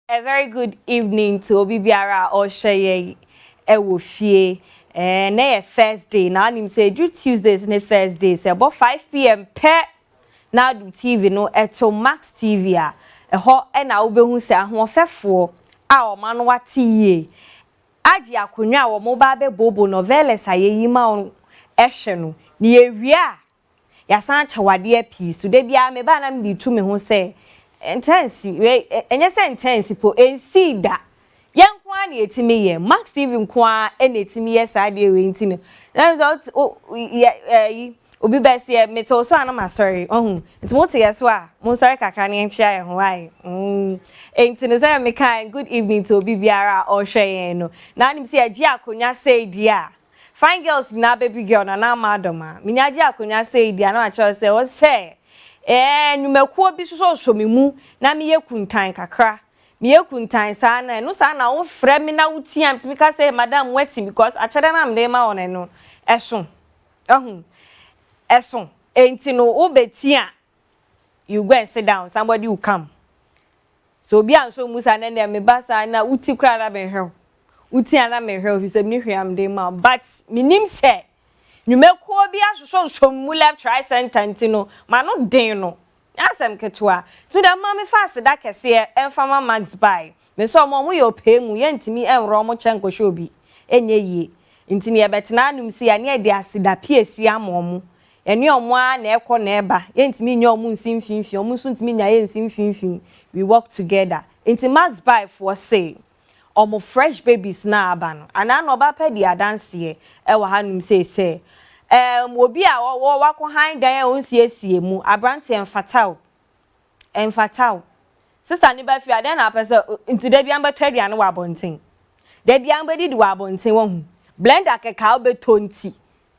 A very good evening to Obi Biara or Sheye Ewofie. And na Thursday. Now I'm say do Tuesdays and Thursdays. About 5 p.m. Now do TV no eto Max TV a. Ho e na obehu se ahofefo a o ma no wate yie. Agi akonwa a wo mo ba be bobo Novella sayeyi ma on ehwe no. Ni ewia ya san chawade api so de bia me ba na me tu me ho se intense we enye se intense po ensi da yenkwa na etimi ye Max TV nkwa na etimi ye sa de we ntino na so obi be se me to so anama sorry ntimo te yeso a mo sorry kakra na enchia ye ho ai ntino say me kan good evening to obi biara o hwe no na nim se agi akonya say dia fine girls na baby girl na Adomaa minyaji akonya say dia na acho say o say nwumekuo bi so me mu na me yekuntan kakra me yekuntan sa na no sa na wo frɛ me na wutiam timi ka say madam wati because achede na mde ma won no ɛso ɛso enti no wo betia you go and sit down somebody will come so bi anso musa na me basa na uti kra na be hwe uti ana me hwe fi say me hwe am de ma but minim say nwumekuo bi asoso mu left try sentence no ma no den no asem ketwa to the mama fast da kese enfama max buy me so mo ye opɛ mu ye ntimi enro mo chenko shobi enye yie ntini ye betena anum si ya ne de asida piesi amomu ene omo a na ekɔ na eba ye ntimi nya omu nsimfinfin omu so ntimi nya ye nsimfinfin we work together nti max buy for say omo fresh babies na aba no ana no Obaapa di adanse e wa hanum say obi a wako han dan e onsiesie mu abrante emfatao sister ni ba fi adan na pese nti da bia mbetadi ane wa bonten da bia mbedi di wa bonten wo hu blender keka obeto nti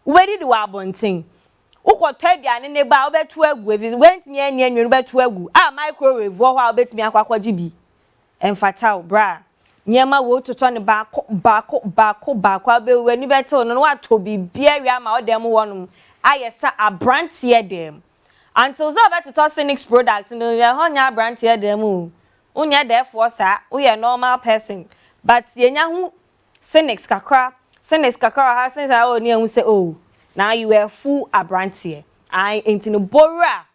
ubedi di wa bonten ukotadi ane ne ba obeto agu evi wentimi ani anwenu beto agu microwave wo ho obetimi akwakwaji bi emfatao bra nyema wo toto ne baako abe wani beto no wato bibia wi ama odem wonum ayesa abrantie dem until so beto to Cynics product no ya honya abrantie dem unya therefore sa we a normal person but yenya hu Cynics kakra ha since I only hu say now you were full abrantie I intino bora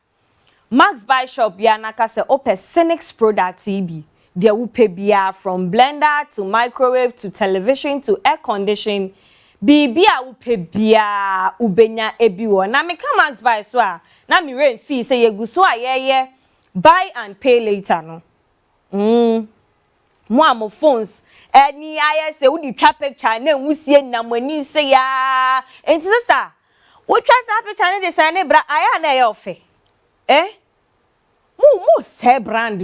Max buy shop ya naka say open Cynics product ibi there will pay bia from blender to microwave to television to air condition bibia will pay bia ubenya ebi wo na me come Max buy so a na me rent fee say yegu so a ye buy and pay later no mo am phones any aye say we twa picture na nwusie namani say ya enti sister wo twa sa picture na de say na bra aya na ye ofe mo say brand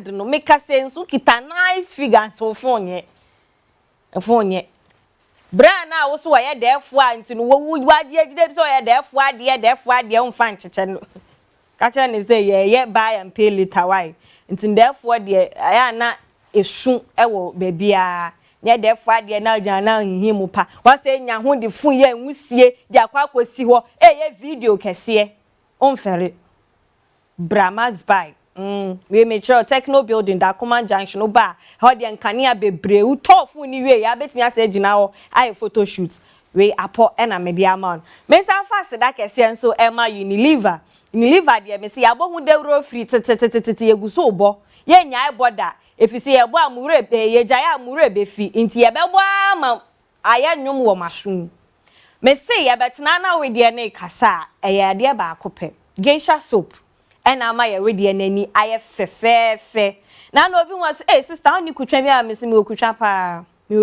no make sense kita nice figure so phone ye brand na wo so ye defo a nti no wo waje agide so ye defo ade umfa ncheche no kacha ne say ye buy and pay later why nti defo de aya na esu ewo bebia nye defo ade na jana hihimu pa wa say nya ho de fun ye nwusie de akwakosi ho ye video kese onfere bra Max buy we make sure techno building that command junction oba how the nkania bebre u tofu ni we ya betimi ase gina ho ai photo shoot we apo na media man me san fast da kese enso ema Unilever de me se ya bo hu dewro free tete yeguso obo ye nya boda efisi ye bo amure ye jaya amure be fi nti ye be bo ama aye nwum wo mashun me se ye betena na we de na kasa eye de ba akopɛ geisha soap ena ama ye ready enani aye fefefe na no obi won say sister oni kutwa bi a me se me okutwa pa me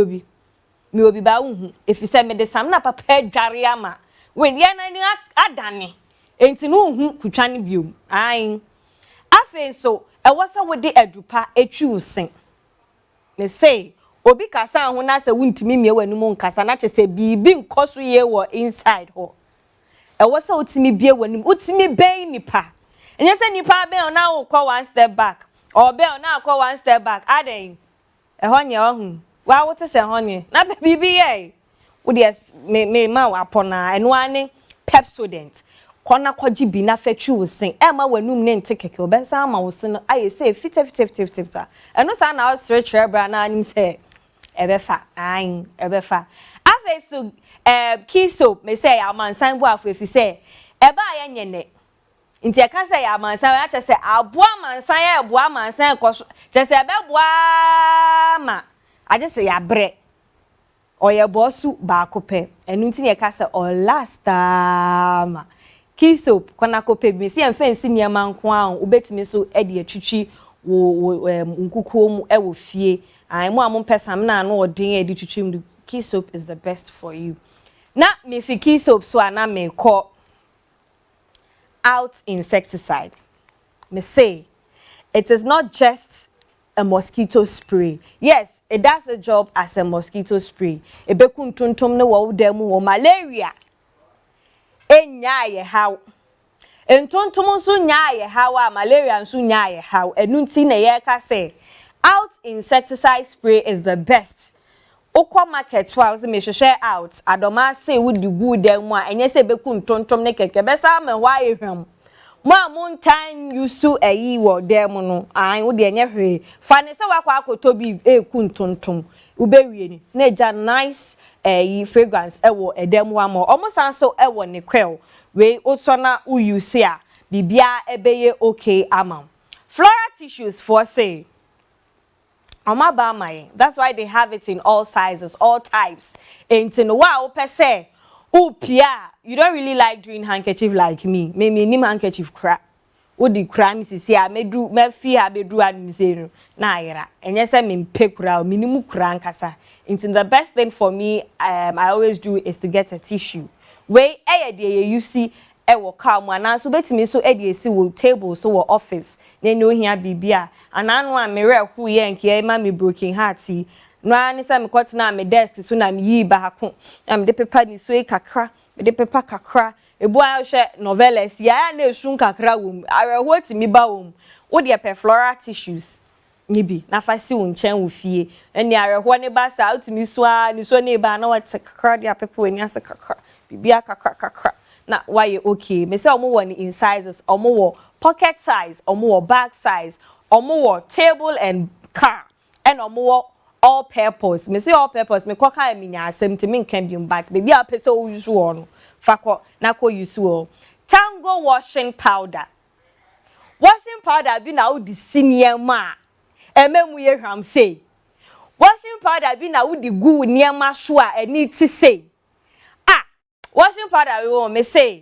obi ba hu efise me de sam na papa dware ama we de enani adane enti no hu kutwa ne biom ai afen so e wosa we de adupa etwi usen me say obi kasa ho na se wuntimi mie wanum nkasa na che se bibi nkoso ye wo inside ho e wosa otimi bie wanum otimi ben nipa enye se nipa be na wo kwa one step back or be na kwa one step back aden ehonye ohun wa wo te se honye na bibi ye wo de me ma wa pona eno ane Pepsodent kona kwaji bi na fetwi wo sen e ma wanum ne nte keke obensa ama wo sen aye say fit eno sa na o stretch bra na anim say ebefa ayin ebefa afa so key soap me say amansan bo afa say eba aye nyene nti e ka say amansan ya che say aboa amansan ya aboa amansan koso che say ebeboa ma aje say ya bre oye bosu ba kope enu nti ne ka say o last ma key soap kona kope bi si enfansi niam nko a obetimi so e de atwitwi wo nkukuo mu e wo fie ai mo amon pesam na no odin e de twitwi mu key soap is the best for you na me fi key soap so ana me call out insecticide me say it is not just a mosquito spray. Yes, it does a job as a mosquito spray. Ebekun tuntum ne wo dem wo malaria. Enya ye how. Entontom nso nya ye how a malaria nso nya ye how. Enu nti na ye ka say out insecticide spray is the best. Okwa market wa so me hwehwe out. Adomaa say wo di good dem a enye say bekun tuntum ne keke besa me wa ye hwam. Ma montan yusu eyi wo dem no an wo de enye hwe fa ne se wakwa akoto bi eku ntontom wo bewie ni na eja nice eyi fragrance ewo edem wa mo omusan so ewo ne kwel we oso na wo use a bibia ebeye okay ama floral tissues for say Obaapa, that's why they have it in all sizes, all types. And in wow, per se, Pia, you don't really like doing handkerchief like me. Maybe nim handkerchief crap. What the crime is here, me do me fear be do and say na ira. And yes, I mean pekura, minimum krankasa. And the best thing for me, I always do is to get a tissue. Way you see. Ewo calm one so betimi so esi wo table so wo office na no hia bibia ananu a mere hu ye nke ma me broken heart no ani say me kotena me desk so na me yi ba hako na me de paper ni so kakra me de paper kakra ebu a hwe novella ya na esun kakra wom areho timi ba wom wo de floral tissues ni bi na fa si wo nchen wo fie eni areho ne ba sa utimi so a ni so ne ba na what kakra de paper we ni asa kakra bibia kakra na why you okay me say omo won in sizes omo wo pocket size omo wo bag size omo wo table and car and omo wo all purpose me say all purpose me koka me nya asem ti me nkan bi but baby a pese o use wo fa ko na ko use wo tango washing powder bi na wo di senior ma ememu ye hwam say washing powder bi na wo di gu niema so a eni ti say washing powder we want me say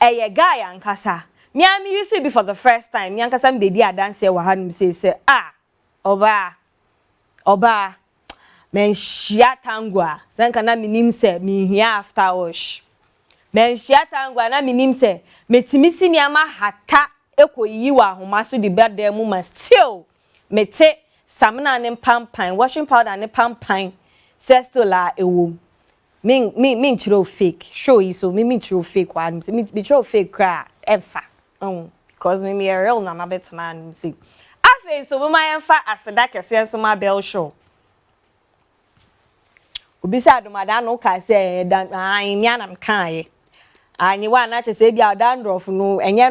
a guy ankasa me am use it for the first time me ankasa me dey dance here wa hanum say oba men shia tangwa sanka na minim say me hia after wash men shia tangwa na minim say metimisi ni ama hata ekoyi wa homa so the birthday mu ma still mete samna ne pampan washing powder ne pampan say still la ewo me chiro fake show you so me chiro fake one me chiro fake cry ever because me a real na bet man see afa so me my emfa aseda kese so ma bell show obi say Adomaa da no ka say dan me anam kan anyi wa na che say bia dandruff no enye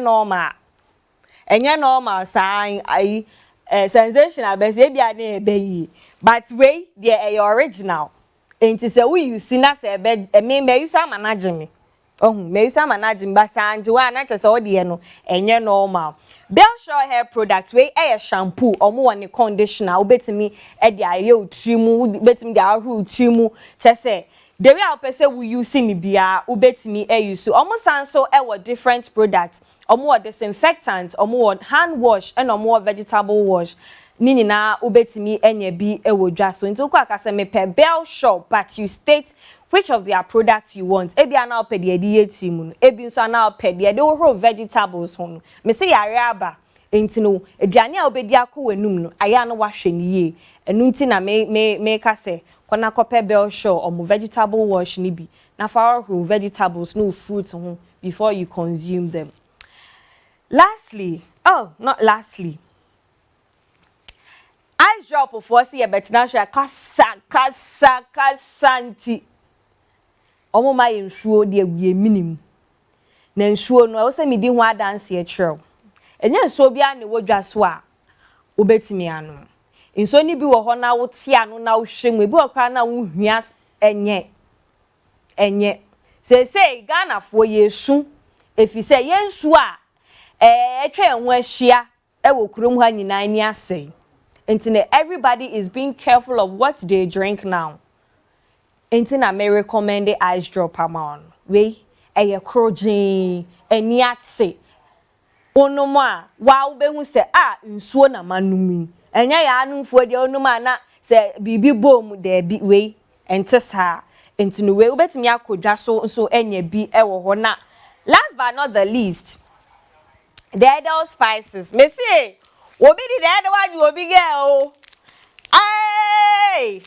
normal sign ai sensational be say bia na ebe yi but we the original enti se we use na se be me use manage me me use manage me but anje wa na chese o de no enye normal Bellshore hair product we shampoo omo woni conditioner obetimi e de aye otrimu betimi de ahru otrimu chese the way person we use ni bia obetimi use omo sanso different products omo disinfectant omo hand wash and omo vegetable wash nini na ubetimi enye bi ewo dwa so nti ukwa akase me pe Bellshore but you state which of their products you want ebi ana opedi edi yeti mu no ebi nso ana opedi edi wo vegetables ho me say yare aba enti no aduane a obedi akọ wanum no aya no wahwe ni ye enu nti na me kase kona kope Bellshore omo vegetable wash ni bi na fa ho vegetables no fruits ho before you consume them. Not lastly, ice drop for see betina hwe kasa nti omo ma yensuo de awie minim na nsuo no wo se me di ho adanse e kyerɛw enya nsuo bia ne wodwa so a obetimi anu nsuo ni bi wo ho na wo te anu na wo hwemu ebi okra na wo hua enye se Ghana fo yesu efise yensu a etwa enho ahia e wo kurom ha nyina ni ase ntine everybody is being careful of what they drink now ntina me recommend the ice drop amount we eye krojin eni ate onomo a wa wo behu se nsuo na manumi enya ya anumfo de onomo na se bibi bom de bi we ente sa ntino we obetimi akodwa so enya bi ewo ho na last but not the least the other spices me say obi di the other one obi get o ai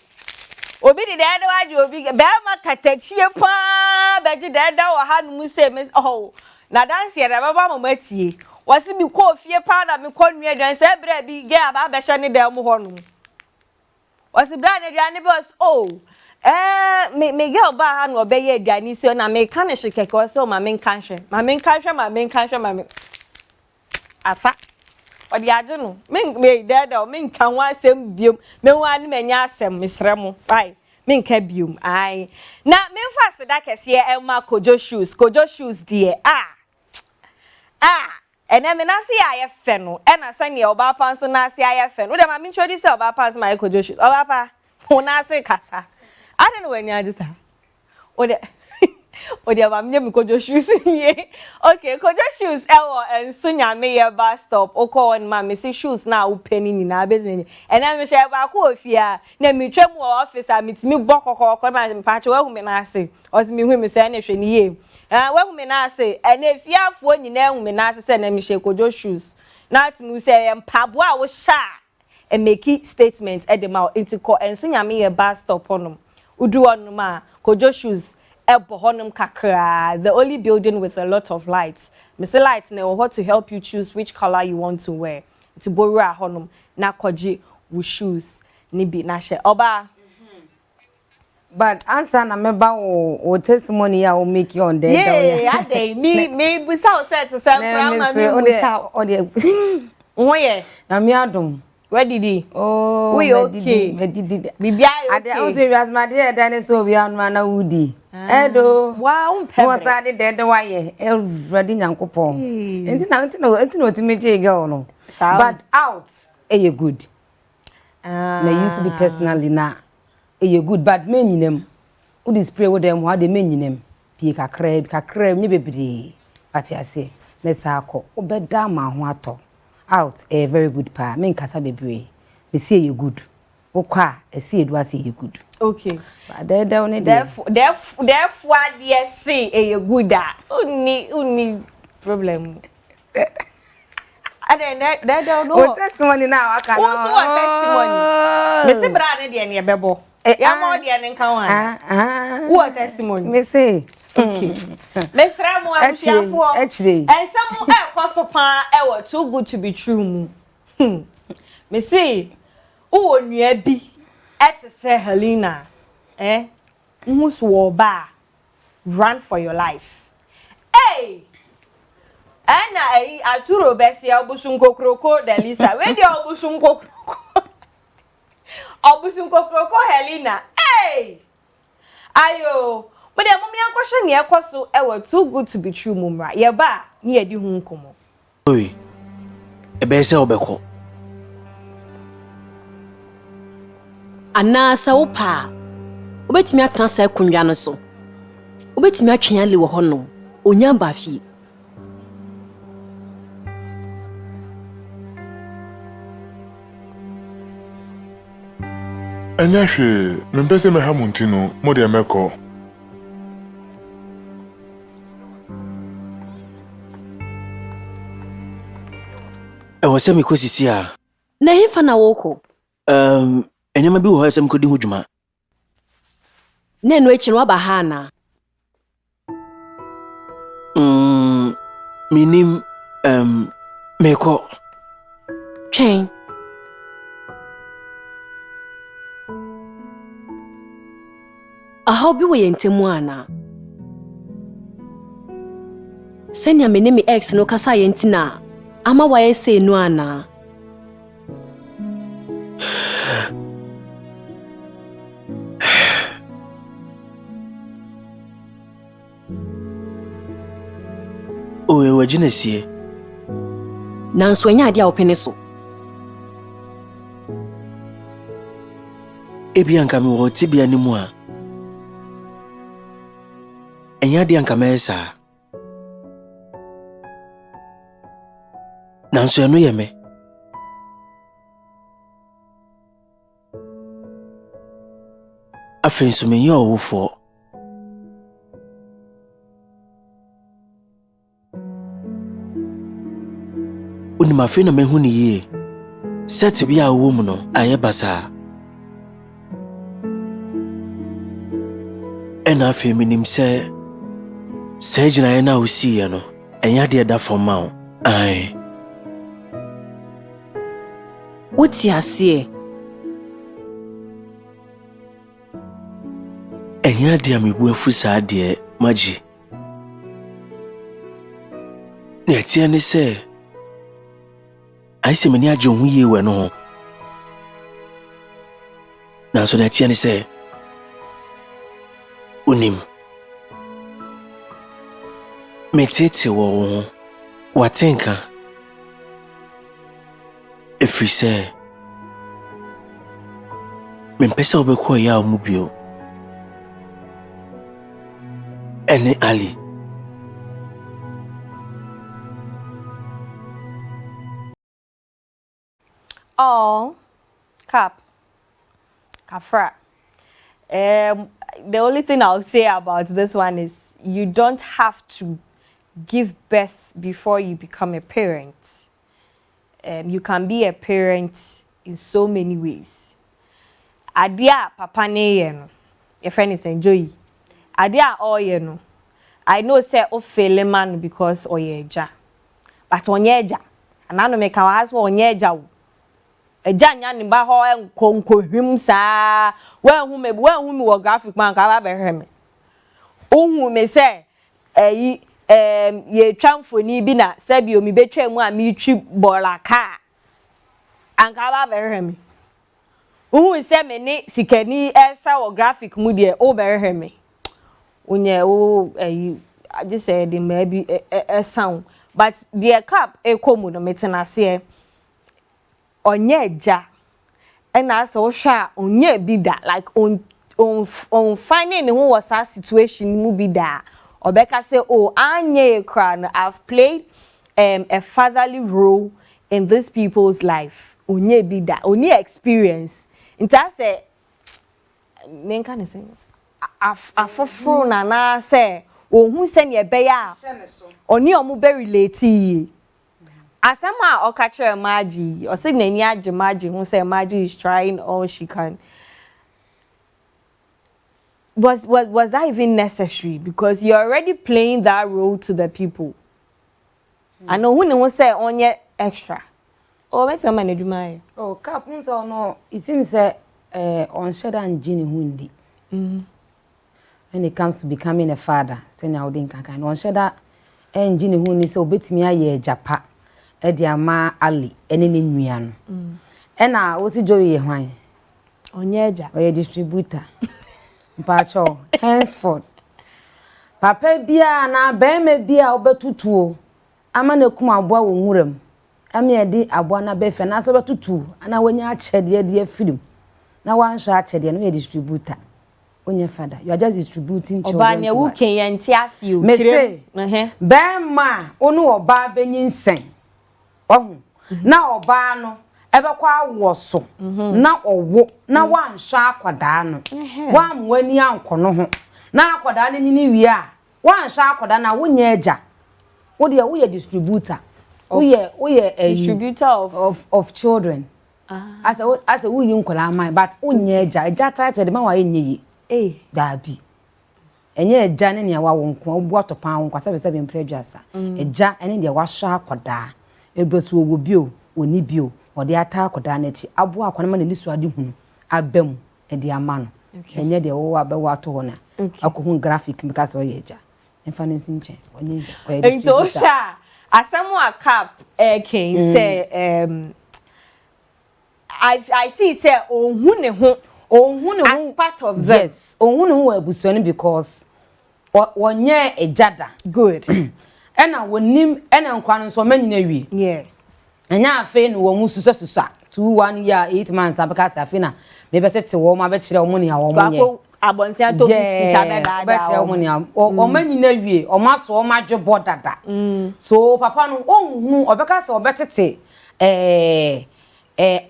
obi di the other one obi get be ma katachie pa be di the other wa hanu say me na dance ya da baba mama tie wasi bi ko fie pa na me konua dan say bra bi ge aba be hye ne dem ho no wasi bra ne dia ne be me girl ba ha no obeye aduani si na me kan hye keke wasi ma me kan hwe afa odi age no me dada me kan wa asem biom me wa ne menya asem mesrɛ mo bai me nka biom ai na me fa seda kese e ma kojo shoes die ene me na se ya fe no e na se ne Obaapa nso na se ya fe no de ma me introduce Obaapa nso my kojo shoes Obaapa ho na se kasa I don't know when you just ode ba me kojo shoes ye okay kojo shoes ewo enso nyame ye bus stop oko on ma me see shoes na wo pani ni na bezweni ena me share ba ko ofia na me twam wo office a metimi bokokoko na mpache wa hu me na ase o se me hu me se na hwe ni ye wa hu me na ase ena efiafo nyina hu me na ase se na me share kojo shoes na atmu se mpabo a wo sha e make statement e de ma into ko enso nyame ye bus stop onum udu onum a kojo shoes the only building with a lot of lights. Mr. Lights now how to help you choose which color you want to wear. To borrow a honum na koji with shoes nibi na she oba. But answer na meba o testimony ya o make you on there. Yeah, ade me busa set to say grandma me busa o de. Oye. Na me adom. Where did he? Oh, we okay. Bibia okay. I don't say as my dear Dennis so be on na wudi. Edo. Wow, was I did the why ready Yankopon. Enti ti me je girl no. But out you good. May used to be personally na you good but men nyinem. Who spray with them how they men nyinem. Pie kakra nye bebre. Ati ase. Let's akọ. Obeda ma ho ato. Out a very good pa. Men kasa bebre. They say you good. Okwa Asieduwaah say you good. Okay. But they only therefore dear say you good uni problem. And then that don't know. What testimony now? I can. Also a testimony. Mr. Brad and the bebo. Ya more the encounter. What testimony? Me say. Okay. Let's Ramo actually. And some apostle pa were too good to be true. Me say, oh, near be at say Helena. Who's war bar? Run for your life. Hey! And I turo besia obusunko kroko Delisa. Where the obusunko kroko? Obusunko kroko Helena. Hey! Ayo! But the mommy and question near Koso, were too good to be true, Mumra. Ye ba, near the hunkomo. Oi, a bessa obeko. Anasa opa. Obetimi atransa kunwa no so. Obetimi atwen ale wo hono. Onyamba fie. Anyahwe, membese me hamuntino, mo de meko. Wase mi kosisi a. Na hefa na woko. Enyama bi wo ha sem kodi hudwuma. Na eno echi no aba ha na. Minim meko. Twen. Aha obi wo yentemu ana. senya me ne me ex no kasa ye ntina ama wa ye say no ana Owe wagina sie nanso anya ade a opene so ebi anka me wo tibia ni mu a enya de anka me esa nanso eno ye me afenso me yo wofo uni mafe na mehu ni ye set bia wo mu no aye basa ena afe minim se jina ye na usi ye no enya de da forma o ai wuti ase enya de amebu afusa de magi ne tie ne se ai se meni ajo hu ye we no na so ne tie ne se unim metete wo watenka efrise mempesa obekọ ya omubio ene ali Oh, Kafra. The only thing I'll say about this one is you don't have to give birth before you become a parent. You can be a parent in so many ways. Adia papa ne ye no, your friend is enjoy. Adia all ye no. I know say o fele man because oyeja. But onyeja. Anano make our husband onyeja. Eja nya ni ba ho enkonkohwim saa. Wen hu me wo graphic man ka ba behwe me. Ohu me say ye twamfoni bi na sabi o mi betwa mu a mi twi bola ka. Anka ba behwe me. Ohu se me ni sikani esa wo graphic mu de o behwe me. Unye o I just said the maybe a sound but the cap e komu no metenase onye ja and as o sha onye bi da like on finding who was that situation mu bi da obeka say oh anye kra no I've played a fatherly role in these people's life onye bi da only experience nta say men kan say afoforo na na say ohun se ne ebe ya oni omu be relate yi asama o ka kire magi o sig nani age magi who say magi is trying all she can. Was that even necessary? Because you're already playing that role to the people. I know who say onye extra oh wait a minute do my oh cap unso no it seems say on sheda njini hundi when it comes to becoming a father say na odin kankan on sheda njini hundi say obetimi aye japa e di ama ali ene ne nua no na wo si joy ye hwan onye eja oye distributor mpacho henceforth papa bia na bema bia obetutuo ama na kum aboa wo nwuram ame edi aboa na befe na so betutu ana wanya achede de afirim na wansha achede no ye distributor onye father you are just distributing children oba ne wu kenyanti ase o kire bema onu oba benyinsen ohun na oba no ebekwa awoso na owo na wansha akwada no wanwani ankono ho na akwada ne nyini wi a wansha akwada na wonya eja wo de wo ye distributor wo ye a distributor of children as a wo yin kola man but wonya eja title de ma wa yenye yi dabi enye eja ne ne wa wo nko obu atopan wo kwasa be se be mpredwasa eja ene de wa sha akwada ebesu owo bio oni bio ode ata akwada na chi abo akwana ma ne lisu ade hunu abam e de ama no enye de wo abewa to ho na akohun graphic because wo ye eja Infinance nche. Into sha asamu cap king say I see say ohun ne ho as part of them. Yes, ohun ne ho abusuani because wonye ejada. Good. Ena wonim ena nkwa no so manyina wie. Yeah. Enya afe no wo mu susa 1 year 8 months abeka afe na me betete wo ma be kire wo ni a wo mo nye. Abontia to biscuit abeda be kire wo ni a o manyina wie o ma so o ma dwe bodada. So papa no ohunu obeka se obetete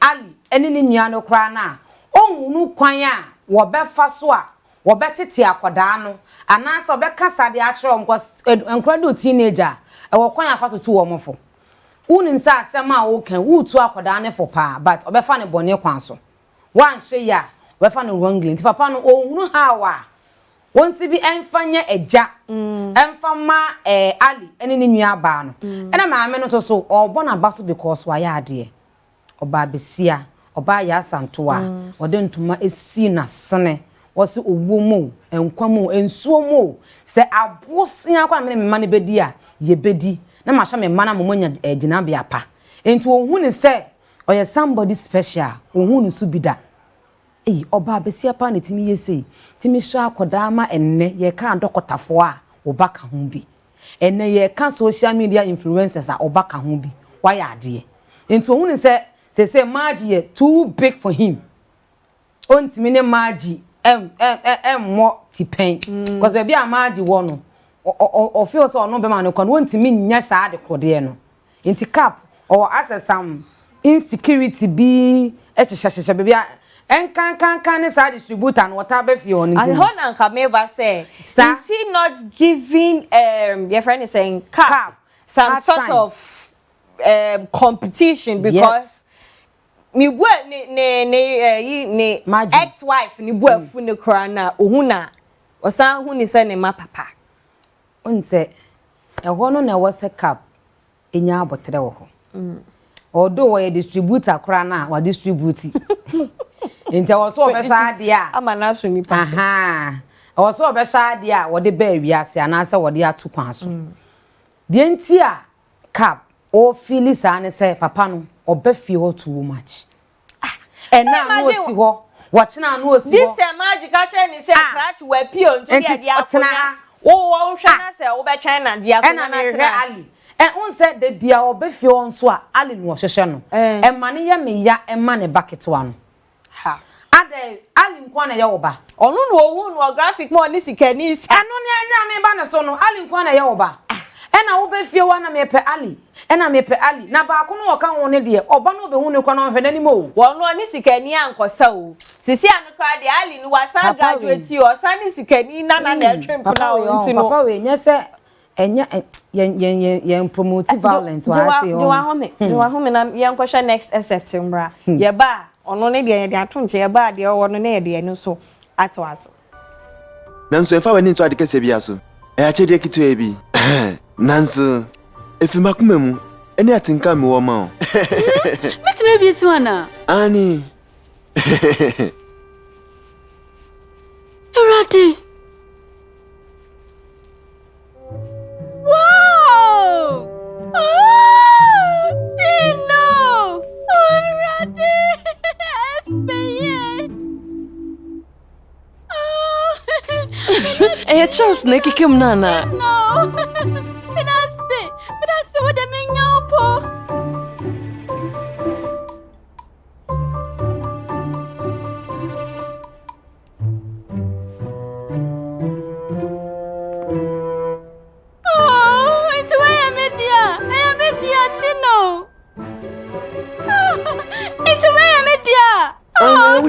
Ali eni ni nua no kra na ohunu kwan a wo be fa so a wo betete akoda no ananso obeka sade a kire wo nkra do teenager e wo kwan afa to wo mofo unim sa asema wo kan wutu akoda ne fo pa but obefa ne bone kwan so wan hye ya obefa ne wrongly nti papa no ohunu ha wa wonsi bi enfanya eja enfama Ali ene ne nua ba no ena maame no so obo na baso because wa ya ade oba besia oba ya santoa ode ntuma esi na sene wose owuo mu enkwa mu ensuo mu se abosia kwa me ma ne bedi a ye bedi na ma hwa me ma na momonya gina bia pa enti ohun ni se oye somebody special ohun ni su bida oba besia pa ne timi yesei timi hwa akoda ma enne ye ka ndokotafo a obaka ho bi enne ye ka social media influencers a obaka ho bi wa ya ade enti ohun ni se margy too big for him ontimi ne margy mo tipen because baby a margy wo no o feel so no be man no wontimi nya saa de kode no nti cap or access some insecurity bi ehyehyehye baby enkan ne saa distributor no wata be fie on nti and hon and Kameba say is he not giving your friend is saying cap some sort of competition because mi bu ne ex-wife ni bu afu ne kra na ohuna osan hu ni se ne ma papa onse eho no na wose cap enya abotre wo ho odo wo ye distributor kra na wa distribute enti wo so obesa ade a ama na so ni pa aha wo so obesa ade a wo de ba wiase ananse wo de atu kwan so de enti a cap o feel sa ne se papa no obefie ho too much ena no si ho watchena no si ho this magic ache ni se crash we pio nto de ade akona wo hwe na se wo be twen na de akona na Ali on said the bia obefie on so a Ali no hwehwe no e ma ne ye me ya e ma ne bucket wa no ha ade Ali nkwa na ye wo ba onu no owu no graphic mo ni sikani isi eno ne anya me ba ne so no Ali nkwa na ye wo ba ena wo befie wa na me pe Ali ena me pe Ali na ba ko no wo kan wo ne de oba no be hu ne kwa na hwe nani mo wo no ni sikani ankosa o sisi anokra de Ali ni wasa graduate o sani sikani na etwempo na o ntino papa we nye se enya yen promote violence wa say o Jowa home na yen kwhwe next September ye ba ono ne de ye de atonche ye ba de wo no na ye de no so ato aso nanso efa wani nto adeke se bia so e achede kitu e bi nanso efi makuma mu eni atinka me wo ma o Meti me bi si wana ani Erati Wow! Oh, Tino! Already! Feye! Oh! Charles na kikim nana. No! Pinase wo de menyopo.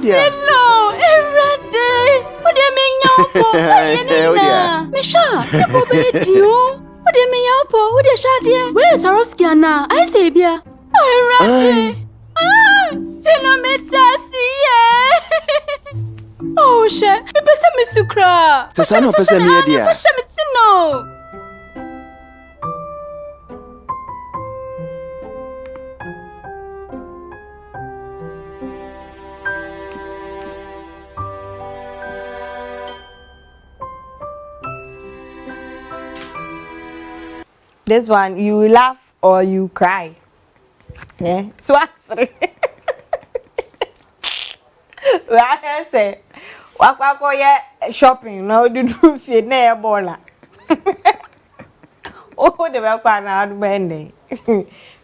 Hello, Erade. What do you mean, Yopo? Misha, you be you. What do you mean, Yopo? What is Shadia? Where is Aroskiana? I say, Bia. Erade. Tino me dasi. Oh, she. Me pesa me sukra. Sasano pesa me dia. Pesa me tino. This one, you laugh or you cry. Yeah. So answer. I say, wakwa ye shopping na odi do fie na e bola. Oh, de wakwa na adu bende.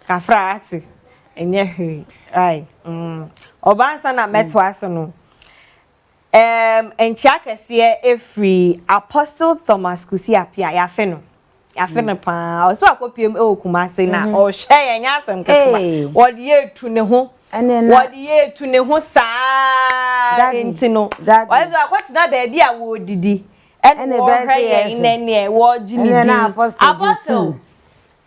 Kafra ati. Enye hwe. Ai. Obansa na metwa so no. Enchia kese efri Apostle Thomas Kusi apia ya fe no. Ya fe no pa. O so akopiem e okumase na o hwe ye nyasem kakuma. Wodi ye tu ne ho. Wodi ye tu ne ho saa entino. Wodi akwati na ba bia wo didi. Ene wo hwe ye nene wo jini di. Apostle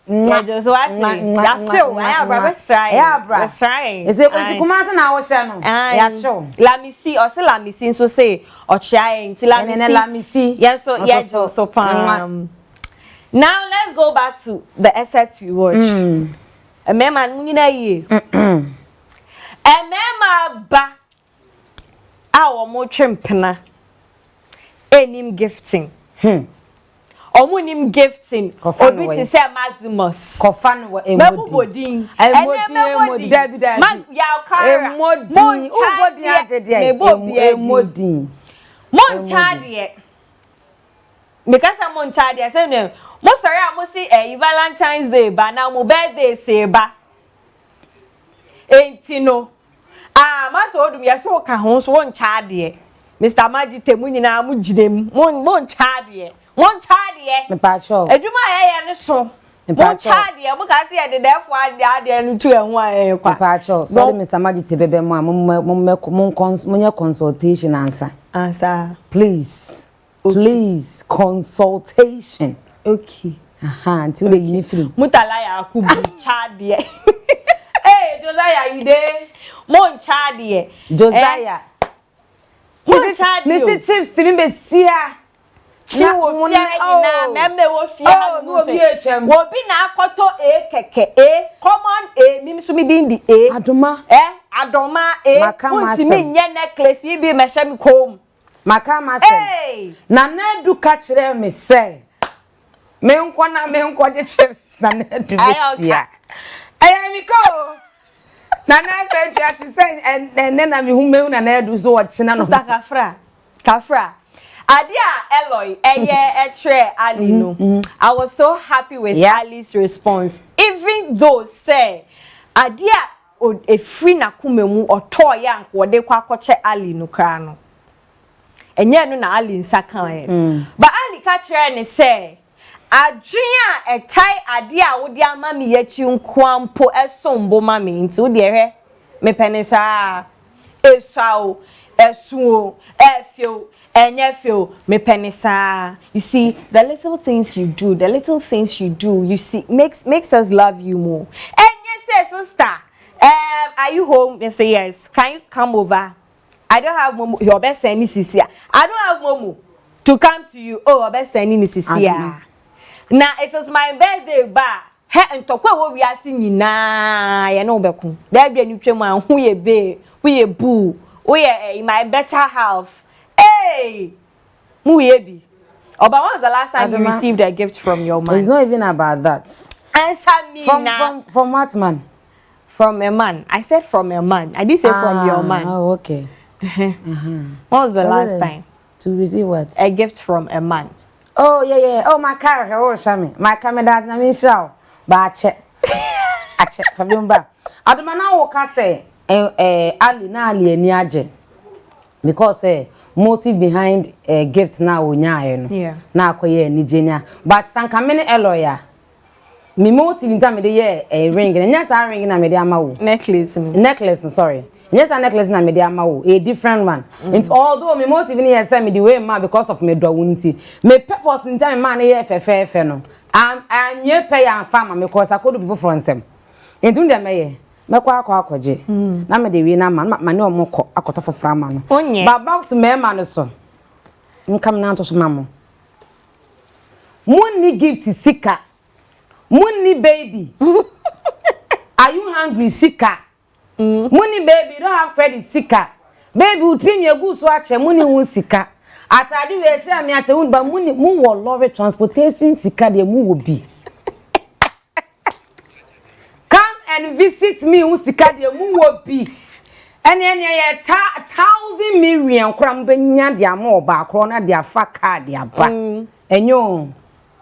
just what ya feel I bra try. Ya bra try. Is it kumase na wo hye no? Ya cho. La mi see o se la mi see so say o try nti la mi see. Yes so yes so pam. Now let's go back to the excerpt we watch. A mema nyina ye. A mema ba a wo mo twempena enim gifting. Omunim gifting obi ti say Maximus kofan wo emodi emodi Max ya kara emodi ubodi agede emodi monchade because monchade say no mo sorry am say Valentine's Day ba na mo birthday say ba entino maso odum ye so ka ho so wonchade Mr. Magite mu nyina mu gidem monchade Monchade me pacho eduma ye ne so monchade mo ka se ye de defo ade no tu ehun aye kwa me pacho sorry Mr. Magite bebe mo mo consultation answer please please consultation okay until the unifree mutala ya akubu chade Josiah you dey monchade Josiah monchade Mr. Chiefs ti be sia chi wo fia na memme wo fia no se wo bi na akoto keke common mi so mi din di Adomaa Adomaa untimi nye necklace bi me hye mi kom makama sem na na du ka kire me se me nko je chips na na du betia aya mi ko na na betia ti se en na mi hu me na na du so wo china no kafra Adia Eloy etre Ali no. I was so happy with Ali's response. Even though say Adia e free na kumemu oto ya nko de kwa koche Ali no kra no. Enye no na Ali nsa kan But Ali ka kire ne say adwen a etai Adia wo de ama me yachi nkwampo esombo ma me nti wo de hwe me penisa esao esuo efio Enyefio me penisa. You see, the little things you do, you see, makes us love you more. And yes, sister, are you home? They say yes. Can you come over? I don't have momo. Your best sending Sisia. I don't have momo to come to you. Oh, your best sending Sisia. Now it is my birthday, ba. He and talk what we are singing na. You know, beku. There be a new man who ye be, who ye boo, who ye my better half. Hey, Muyebi. Oba, when was the last time you received a gift from your man? It's not even about that. Answer me now. From what man? From a man. I said from a man. I didn't say from your man. Oh, okay. When was the last time? To receive what? A gift from a man. Oh, yeah. Oh, my car. Oh, Shami. My camera does not mean show. But I check. For me, Adomaa na wo ka say Ali na Ali ni age. Because motive behind gifts now no na akoye nigenia but sanka me ne eloya me motive nta me de ring nya sa ring na me de ama wo necklace sorry nya sa necklace na me de ama wo a different one and although me motive ni yes me the way ma because of me do wunti me purpose nta me ma na ye fefe no anye pay am farm me cause akodo before from sem entu de me mekwa akwaje na me de wi na ma ne omko akoto fofra ma no baba to me ma no so nkam na to so ma mo money gift sika money baby are you hungry sika money baby you don't have credit sika baby utrinye gu so ache money hu sika atade we hia me ache hu ba money mu wo lorry transportation sika de mu wo bi and visit me usika de mu wo bi ene ye 1,000 million kram benya de ama oba kro na de afa card de aba enyo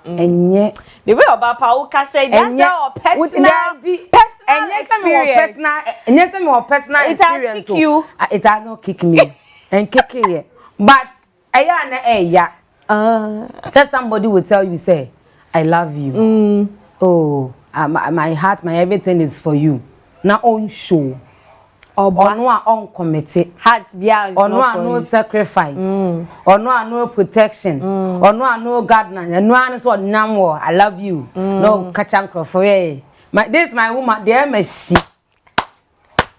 enye the way Obaapa who can say that's our personal experience. Enye say me personal experience. It has not kick me and kick it. But eya na eya. Say somebody will tell you say I love you. Oh, my heart, my everything is for you. Now on show. Or no on committee. Heart beyond. Or no sacrifice. Or no protection. Or no gardener. And no one is what now I love you. No catch uncle for you. This my woman, dear Messi.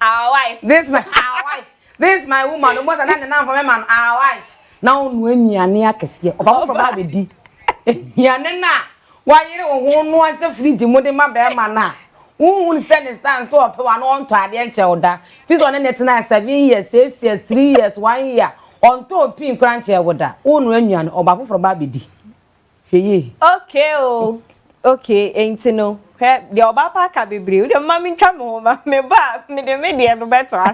Our wife. This my our wife. This my woman. No more than the name for my man. Our wife. Now when you are near Cassia. About from Abedi. Yanena. Why you don't want to free to Modema Bearmana? Who stand so up one on to the elder? This one in 7 years, 6 years, 3 years, 1 year. On top pin crunchy water. Own union or Babu from Babidi. Okay, oh, okay, ain't no. The Obaapa can be brewed. The mommy come home, me back, me the media, no better.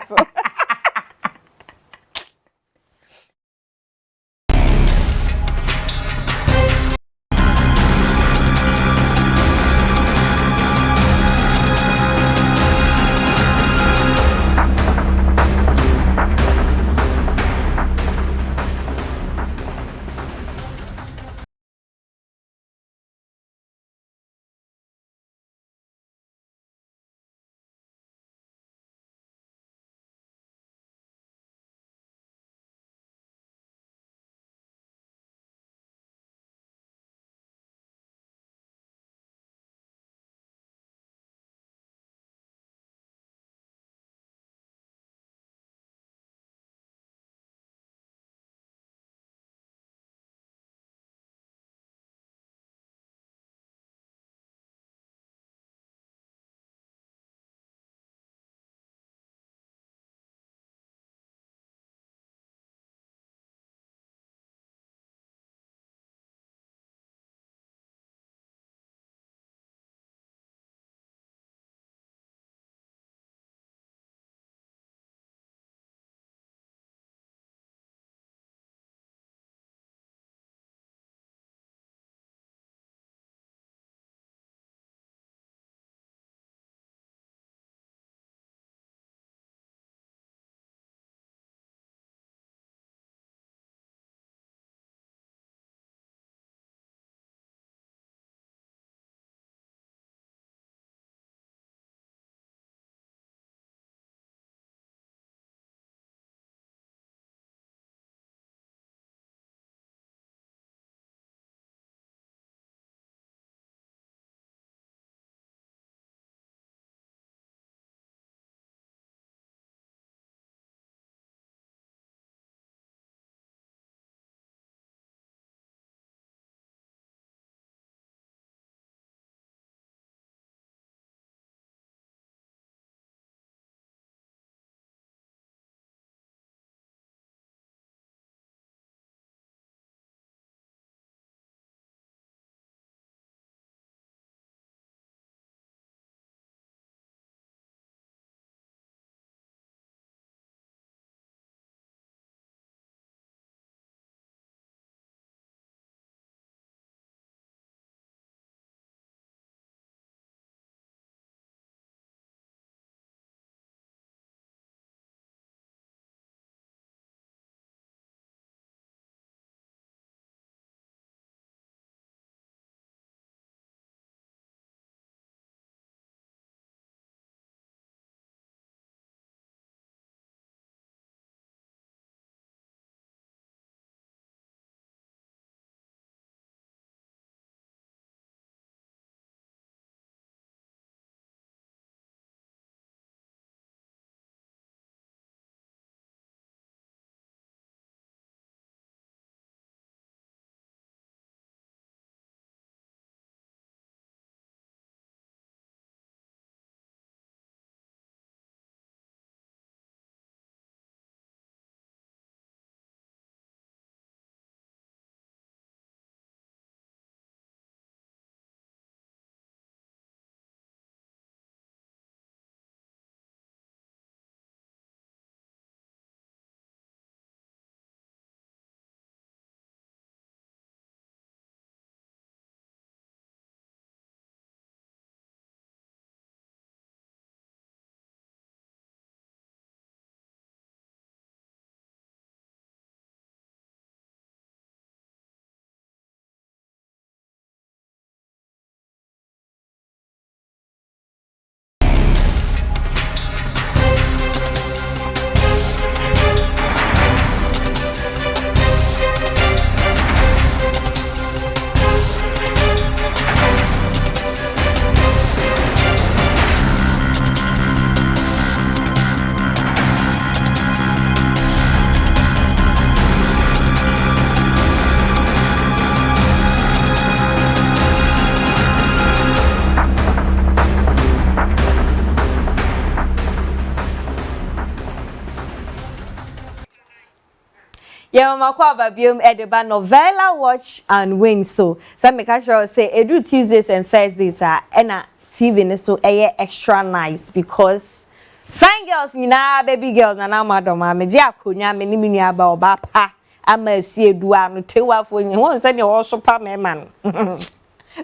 Yeah, mama kwa babium edeba Novella watch and win so. Some make sure say edu Tuesdays and Thursdays are na TV ne so extra nice because fine girls nyina baby girls na na Adomaa me je akonya me ni minu aba Obaapa ama Asieduwaah no tewafo nyi won se ne wo so pa me ma no.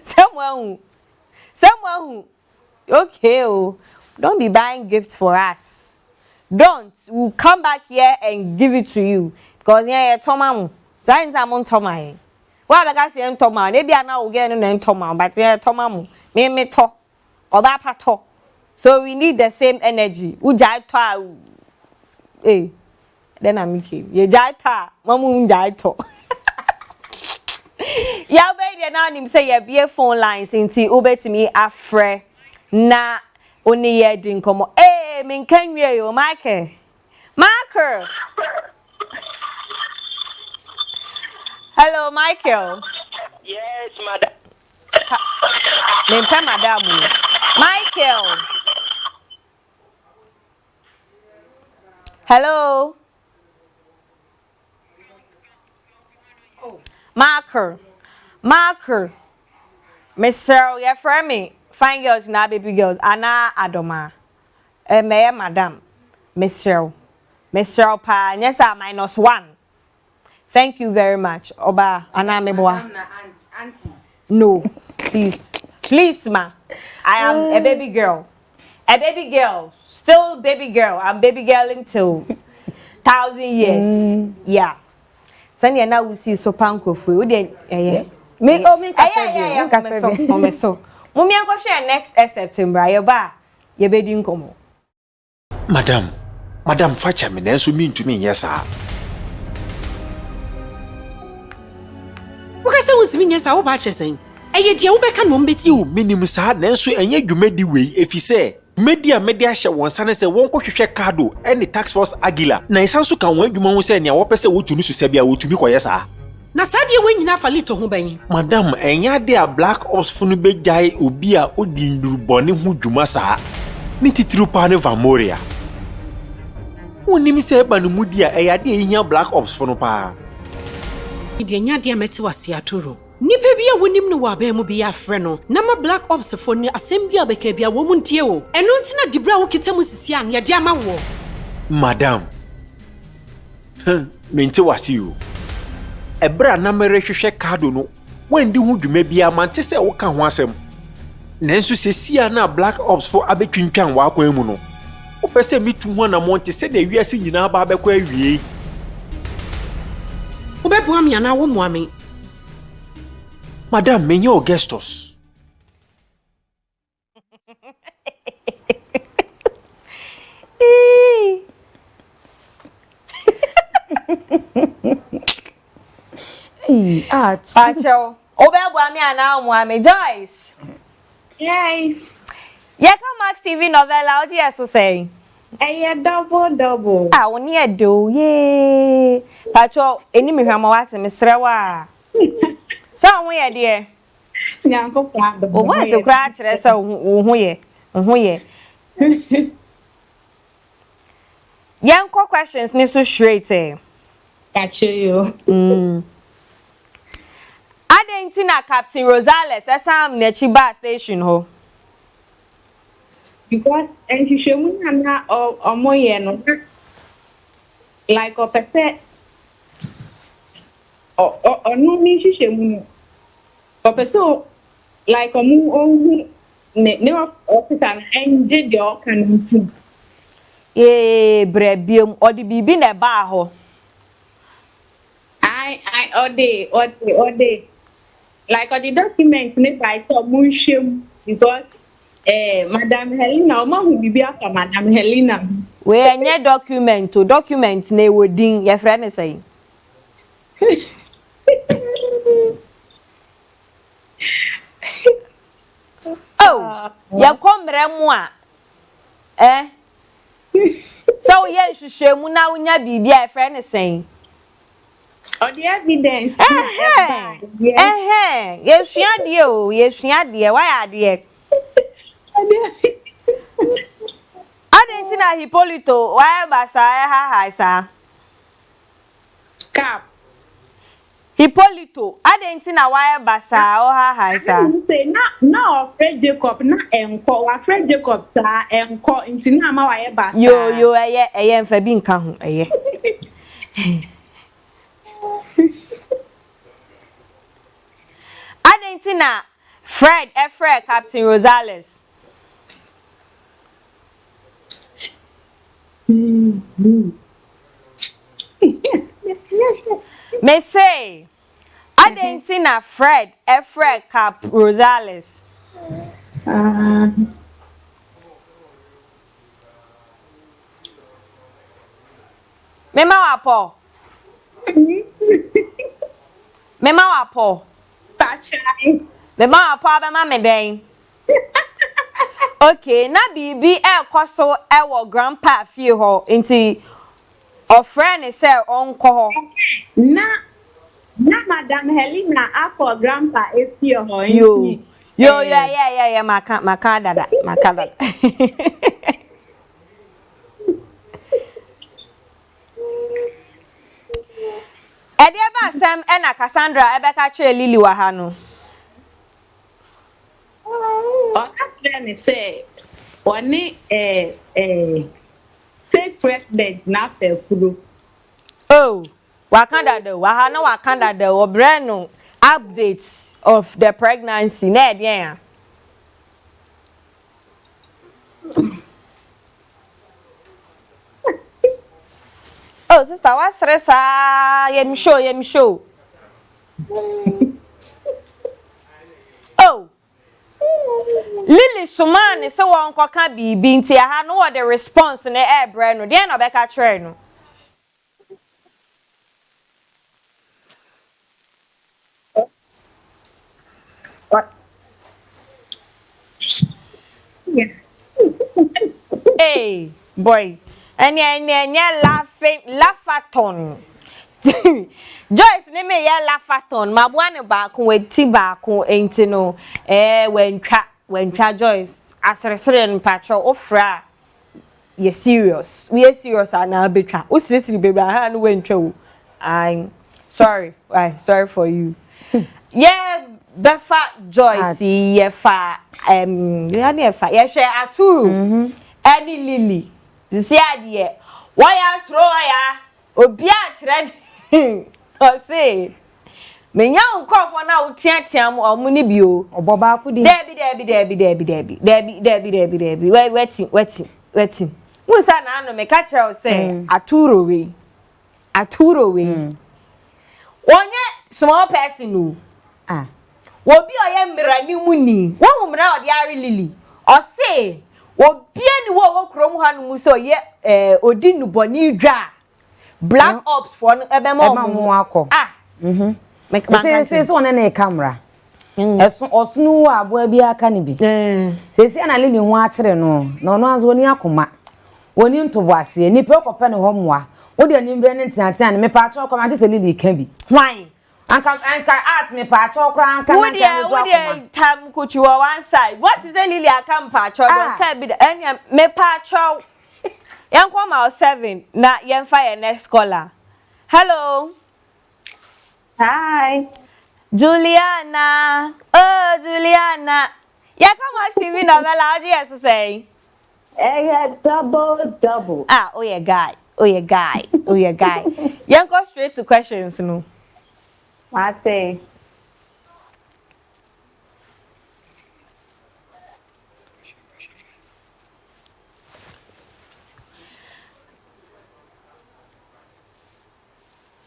Someone who okay oh, don't be buying gifts for us. Don't. We'll come back here and give it to you. Because yeah, Tomamu. Zain Zamon Tomai. Well, like I say, Toma, maybe I now get in Toma, but yeah, Tomamu. Me to. Obaapa to. So we need the same energy. Ujai to. Eh. Then I'm making. Ye jai to. Mamu jai to. Yeah, baby, now him say ye be phone lines inti ube to me afre na oni ye din komo. Eh, min kan we yo Michael. Michael. Hello, Michael. Yes, madam. Min pa madam. Michael. Hello. Marker. Mr. You friend me. Fine girls na baby girls. Ana Adomaa. Me madam. Mr. Pa. Yes, -1. Thank you very much. Oba ana meboa. Auntie. No, please. Please, ma. I am a baby girl. A baby girl. Still baby girl. I'm baby girl until 1,000 years. Yeah. Sanya na usi so panko fu. We dey Me kasebi. So. Mummy go share next September. Ye ba. Ye be di nkomo. Madam facha me na so mi ntumi nyesa. Wakase wuntimi nyesa wo ba chesen. Eye dia wo beka no mbeti. Yo minim sa na so enye dwumadi wei efise. Media hye wonsa ne se won kohwehwe kado ene tax force agila na isanso kan wan dwuma ho se ne wo pese wotunu so se bia wotumi koyesa. Na sadie wanyina fa lito ho ban. Madam enya de a black ops funu bejai obi a odi ndurubone ho dwuma sa. Ni titiru pa ne vamoria. Wonimi se ba no mudi a eya de ehia black ops funu pa. Ide nya de meti wase atoro. Nipa bia wonim no wa ba mu bia frɛ no na ma black ops fo ni asɛm bia beka bia wo mu ntie o. Ɛno ntina dibra wo kita mu sisi an ya de ama wo. Madam. Mente wase o. Ebra na merehwehwe kado no wendi hu dwuma bia mante se wo ka ho asɛm. Nanso sesia na black ops fo abetwintwan wa akwan mu no. Wo pese mitu ho na monte se de wiase nyina ba abekɔ awie. Wo be boam ya na wo moame. Madam, menye Augustus. Pacho. Obebo mi ana omuame Joyce. Yes. Yeah, come Max TV Novella. What do you so say? Double. Ah, oni edo. Yay. Pacho, eni mi hwama wate mesrewa. So we are there. Nyanko pa. O wa se kra kire se wo ye. Yanko questions ni so straight eh. Catch you. Adentina Captain Rosales esam na Chiba station ho. Because and she show me na omoye no. Like o pese no mi she show me. O pese like omu ne officer and did your kan. Brebium or the bibi na ba ho. I all day. Like the document ne by to because Madam Helena o ma hu bibia ka Madam Helena. We enye document na wodin ye frɛ ne sey. Oh, ya komre mu a. So ye hwehwɛ mu na wonya bibia ye frɛ ne sey. Or the evidence. Yesua de why ade. Adentina Hippolito why ba sa ha sa. Cap. Hipólito, adenti na wire basa o ha ha sa. Say na Fred Jacob na enko wa Fred Jacob sa enko nti na ma wire basa. Yo eye mfa bi nka ho eye. Adenti na Fred Captain Rosales. Yes. Me say adenti na Fred Cap Rosales. Mema wapo. Tachai. Mema wapo abema me den. Okay, na bibi ekoso ewo grandpa fie ho nti ofre say onko ho. Na Madam Helena afọ grandpa efie ho. Yo yeah maka dada. Ede ba sam na Cassandra ebeka chere Lily wa ha no. Ọkachire me say oni fake president na fekuru. Oh, wakanda the obreno updates of the pregnancy na ede. Oh, sister, what's stress? Yem show. Oh, Lily Sumani, so one coca be binti. I had no other response in the air, Breno. Then I back at train. What? Yeah. Hey, boy. And yeah, laughathon. Joyce ne me ya laughathon. Mabuane baako weti baako enti no wentwa Joyce asresere npatro ofra ye serious. We are serious na betwa. O seriously baby ha no wentwa o. I'm sorry. Sorry for you. Yeah, befa Joyce ye fa ye share aturu. Any Lily. This idea. Why ask Roya? Obi a chire. O say. Me nya unko for na utiatiam omuni bio. Oboba akudi. Debi. Wetin. Musa na no me catch her say aturo we. Onye small person no. Obi oye mrani muni. Wo mra odi ari Lily. O say obia ni wo krom ha no muso ye odi nuboni dwa black ops for no ebema mo akọ make say one na camera eso osunu wa abo bia aka ni bi say na Lily ho akere no no azo ni akoma woni ntobo ase ni pe kope ne ho moa wo de ni mbre ne ntiantia ne me pa acho koma te say Lily ka bi why anka art me pa acho kra anka na ka wo de tam kuchiwa one side what is a Lily aka pa acho don ka bi enya me pa acho yanko ma 7 na yemfa ye next caller. Hello. Hi. Juliana. Oh, Juliana. Ya come on TV Novella, how do you say? Double. Oh yeah, guy. You go straight to questions, no. I say.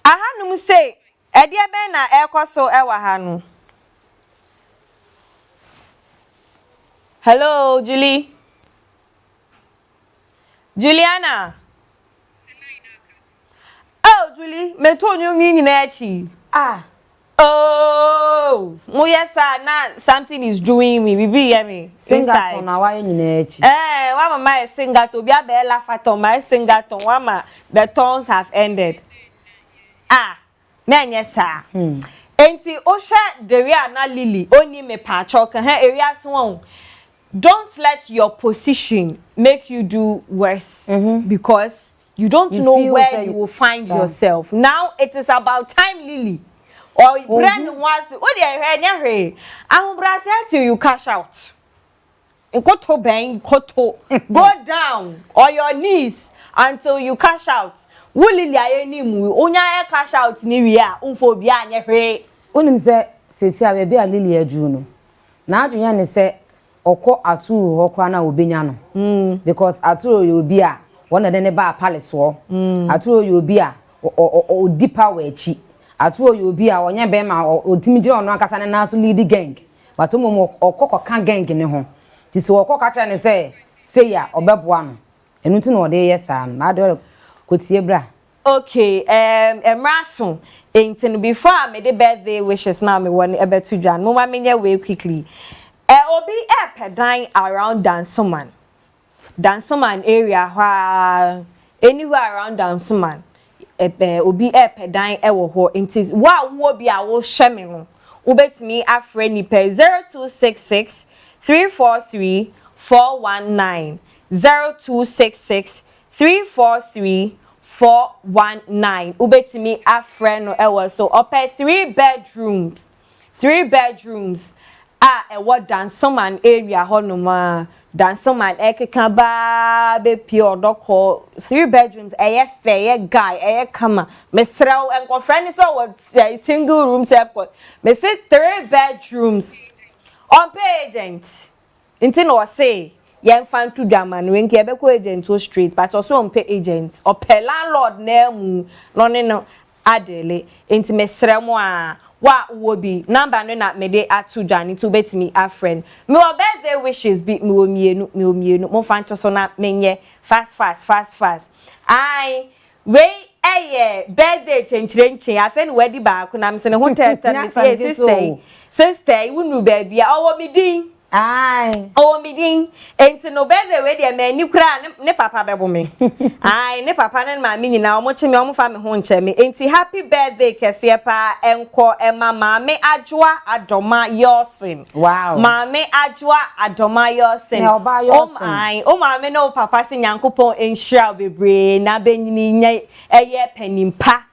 Aha no say, e dia ben na ekoso e wa ha no. Hello, Juliana. Oh, Julie, me to nyu mi nyina achi. Oh, mo yesa na something is doing me. Bibi hear me. Singaton na wa nyina achi. Wa mama is singaton bia be la faton my singaton wa ma the tones have ended. Me anyesa. Enti o hwe deria na Lily oni me pa choka ha area so. Don't let your position make you do worse because you don't know where you will find yourself. Now it is about time, Lily. Or brand was what do you hear? Till you cash out. Go down on your knees until you cash out. Lily ayenimu onya cash out ni wi a umfobia anya hwe. Onim se sesia we bia Lily aju no. Na adwenya ne se okọ aturu hokwa na obenya no. Because aturu yo bi a wona de ne ba palace wo. Aturu yo bi a o deeper we echi. Aturu yo bi a onye be ma otimije ono akasa ne na so lead gang. But mo okọ kan gang ne ho. Ti se okọ ka cha ne se ya obeboa no. Enu tu no de yesa na de kotie bra. Okay, Emrason, ain't before me the birthday wishes now me one ebe to Jan. Mama me way quickly. Obi pedan around Dansoman area where anywhere around Dansoman. Obi pedan ewo ho intis wo bi a wo hwe me no. Ubetimi afre ni pe 0266 343 419 0266 343 419 ubetimi afre no ewo so ope 3 bedrooms ewo Dansoman area honoma Dansoman ekeka ba be pure doko 3 bedrooms fe guy kama mesrew enko friend so what single room self me say 3 bedrooms on pay agent inti no say yen fan to German when ke be ko agent to street but also on pay agents or pay landlord na mu no adele inti mesrem a wa wo bi number no na me de atu Jan to betimi a friend me o birthday wishes bi me o mienu mo fan to so na menye fast ai we birthday chenchirenchi afen wedi ba ko na me se ne ho tete me say sister wunu ba bia owo mi din ai owo mi din enti no birthday we de mani kura ne papa bebo me ai ne papa ne ma mi nyina omo chime omo fa me ho nche me enti happy birthday kese pa enko mama me Adomaa yosin. Wow, mama Adomaa yosin. O mama no papa se nyankopon enhira bebre na benyini nya eye panimpa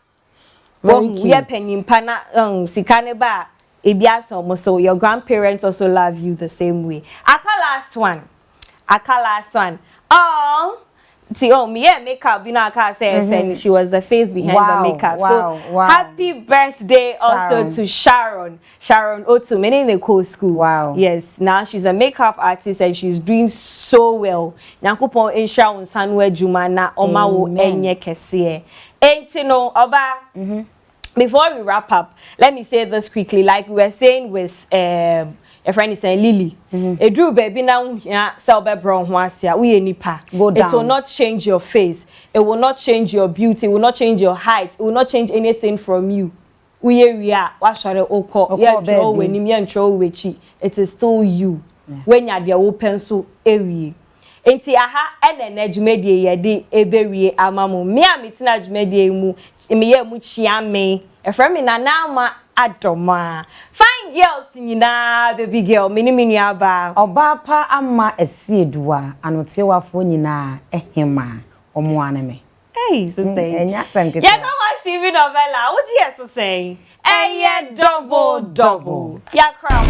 wo ye panimpa na sika ne ba ebiaso so your grandparents also love you the same way. Aka last one. Oh, see, me makeup, aka say she was the face behind the makeup. Wow. Happy birthday also to Sharon Otu, many in the school. Wow. Yes, now she's a makeup artist and she's doing so well. Nyankopon ensha unsanwe juma na oma wo enye kese. Enti no oba. Before we wrap up, let me say this quickly. Like we were saying with a friend is saying Lily. Drew baby now selbe brown wasia. We nipa. Go down. It will not change your face. It will not change your beauty. It will not change your height. It will not change anything from you. We are. Washare oko. Yeah, draw when you draw wechi. It is still you. When you are the open so area. Enti aha ene adwumedie ye de ebewie amamu me ametina adwumedie mu me ye mu chia me efra me na ma Adomaa fine girls nyina baby girl mini aba Obaapa ama Asieduwaah anotewafo nyina ehema omo aneme hey sister enya sanke ya no ma TV Novella what do you so say double ya crown.